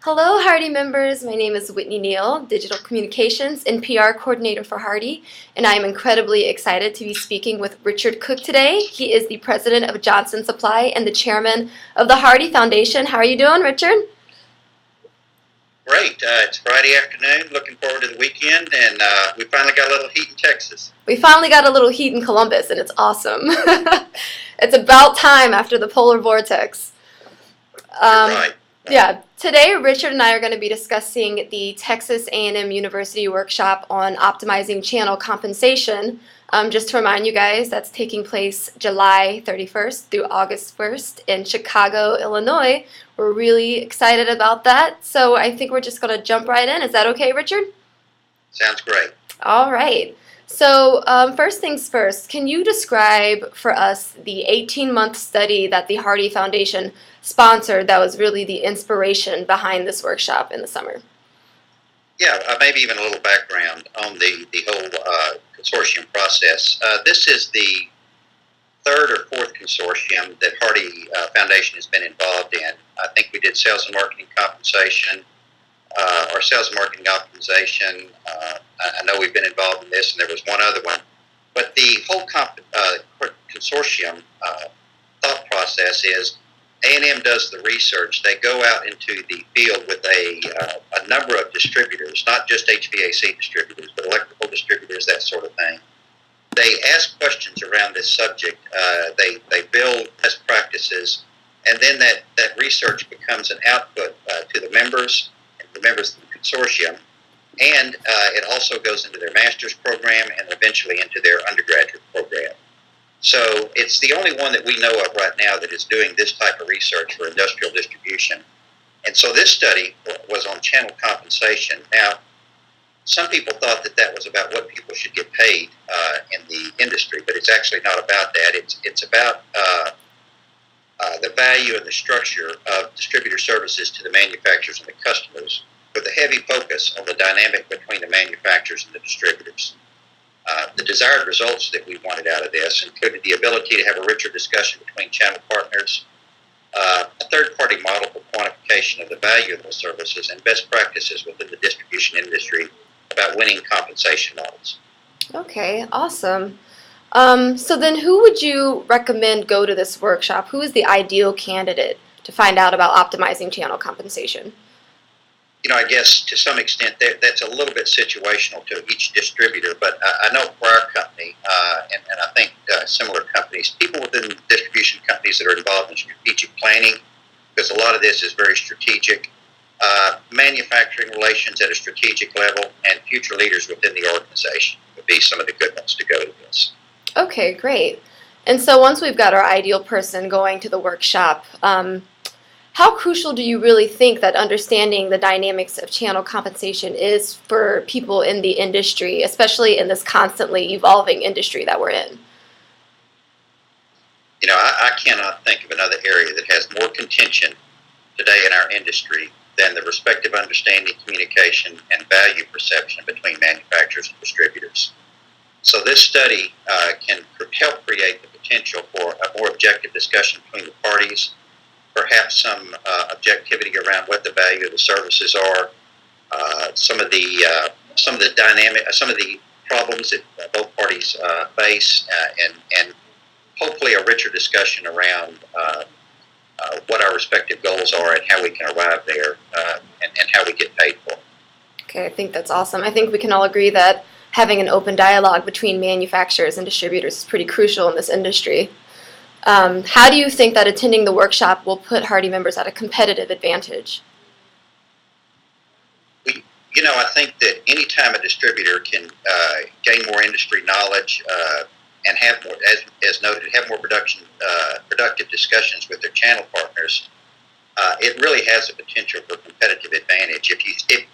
Hello, Hardy members. My name is Whitney Neal, Digital Communications and PR Coordinator for Hardy, and I am incredibly excited to be speaking with Richard Cook today. He is the President of Johnson Supply and the Chairman of the Hardy Foundation. How are you doing, Richard? Great. It's Friday afternoon. Looking forward to the weekend, and we finally got a little heat in Texas. We finally got a little heat in Columbus, and it's awesome. It's about time after the polar vortex. You're right. Yeah, today Richard and I are going to be discussing the Texas A&M University workshop on optimizing channel compensation. Just to remind you guys, that's taking place July 31st through August 1st in Chicago, Illinois. We're really excited about that, so I think we're just going to jump right in. Is that okay, Richard? Sounds great. All right. So first things first, can you describe for us the 18-month study that the Hardy Foundation sponsored that was really the inspiration behind this workshop in the summer? Yeah, maybe even a little background on the whole consortium process. This is the third or fourth consortium that Hardy Foundation has been involved in. I think we did sales and marketing compensation, or sales and marketing optimization. I know we've been involved in this, and there was one other one. But the whole consortium thought process is A&M does the research. They go out into the field with a number of distributors, not just HVAC distributors, but electrical distributors, that sort of thing. They ask questions around this subject. They build best practices, and then that research becomes an output to the members of the consortium, and it also goes into their master's program and eventually into their undergraduate program. So it's the only one that we know of right now that is doing this type of research for industrial distribution. And so this study was on channel compensation. Now, some people thought that was about what people should get paid in the industry, but it's actually not about that. It's about the value and the structure of distributor services to the manufacturers and the customers, with a heavy focus on the dynamic between the manufacturers and the distributors. The desired results that we wanted out of this included the ability to have a richer discussion between channel partners, a third-party model for quantification of the value of those services, and best practices within the distribution industry about winning compensation models. Okay, awesome. So then who would you recommend go to this workshop? Who is the ideal candidate to find out about optimizing channel compensation? I guess to some extent that's a little bit situational to each distributor, but I know for our company, and I think similar companies, people within distribution companies that are involved in strategic planning, because a lot of this is very strategic, manufacturing relations at a strategic level, and future leaders within the organization would be some of the good ones to go to this. Okay, great. And so once we've got our ideal person going to the workshop, how crucial do you really think that understanding the dynamics of channel compensation is for people in the industry, especially in this constantly evolving industry that we're in? I cannot think of another area that has more contention today in our industry than the respective understanding, communication, and value perception between manufacturers and distributors. So this study can help create the potential for a more objective discussion between the parties, perhaps some objectivity around what the value of the services are, some of the problems that both parties face, and hopefully a richer discussion around what our respective goals are and how we can arrive there, and how we get paid for it. Okay, I think that's awesome. I think we can all agree that having an open dialogue between manufacturers and distributors is pretty crucial in this industry. How do you think that attending the workshop will put Hardy members at a competitive advantage? I think that anytime a distributor can gain more industry knowledge and have more, as noted, have more productive discussions with their channel partners, it really has the potential for competitive advantage.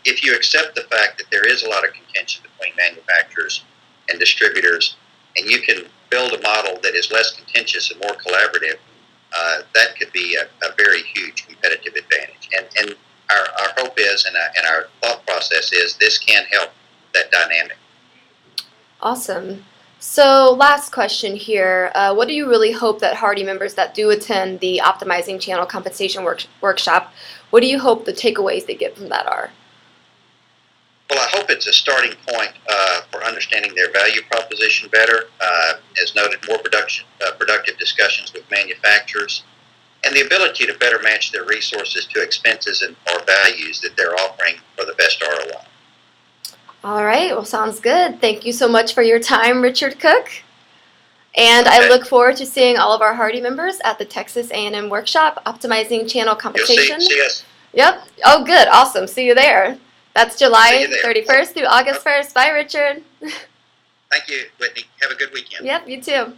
If you accept the fact that there is a lot of contention between manufacturers and distributors, and you can build a model that is less contentious and more collaborative, that could be a very huge competitive advantage. And our hope is, and our thought process is, this can help that dynamic. Awesome. So last question here. What do you really hope that Hardy members that do attend the Optimizing Channel Compensation Workshop, what do you hope the takeaways they get from that are? Well, I hope it's a starting point for understanding their value proposition better. As noted, more productive discussions with manufacturers, and the ability to better match their resources to expenses and or values that they're offering for the best ROI. All right, well, sounds good. Thank you so much for your time, Richard Cook. And Okay. I look forward to seeing all of our Hardy members at the Texas A&M Workshop, Optimizing Channel Compensation. You'll see us. Yep. Oh, good. Awesome. See you there. That's See July you there. 31st through August 1st. Bye, Richard. Thank you, Whitney. Have a good weekend. Yep, you too.